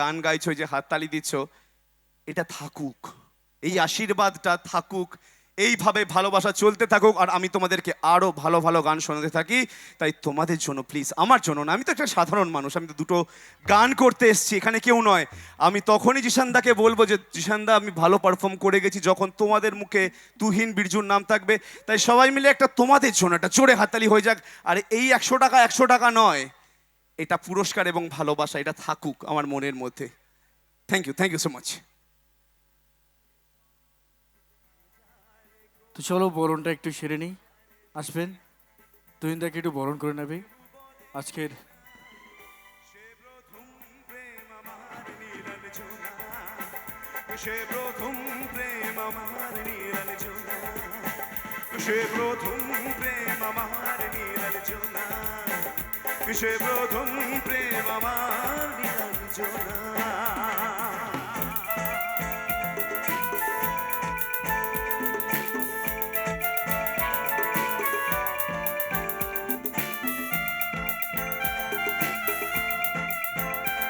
গান গাইছো, যে হাততালি দিচ্ছ, এটা থাকুক, এই আশীর্বাদটা থাকুক, এইভাবে ভালোবাসা চলতে থাকুক, আর আমি তোমাদেরকে আরো ভালো ভালো গান শোনাতে থাকি। তাই তোমাদের জন্য প্লিজ, আমার জন্য না, আমি তো একটা সাধারণ মানুষ, আমি তো দুটো গান করতে এসেছি, এখানে কেউ নয়। আমি তখনই জিশানদাকে বলবো যে জিশানদা আমি ভালো পারফর্ম করে গেছি যখন তোমাদের মুখে তুহিন বিরজুর নাম থাকবে। তাই সবাই মিলে একটা তোমাদের জন্য একটা জোরে হাততালি হয়ে যাক। আর এই 100 টাকা নয়, এটা পুরস্কার এবং ভালোবাসা, এটা থাকুক আমার মনের মধ্যে। Thank you so much. তো চলো বরণটা একটু সেরে নিই। আসবেন, তুহিনদাকে একটু বরণ করে নেবে আজকের। সে প্রথম প্রেম আমার নীলাঞ্জনা, সে প্রথম প্রেম আমার নীলাঞ্জনা, সে প্রথম প্রেম আমার নীলাঞ্জনা।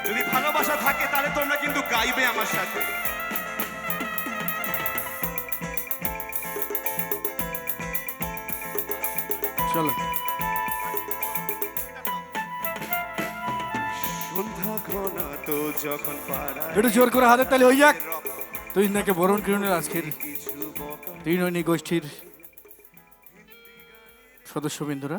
যদি ভালোবাসা থাকে তাহলে তোমরা কিন্তু গাইবে আমার সাথে। চলো সন্ধ্যা ঘনা তো যখন পাড়ায় একটু জোর করে হাতের তালি হয়ে যাক। তুহিনদাকে বরণ করে নিল আজকের ত্রিনয়নী গোষ্ঠীর সদস্যবৃন্দরা।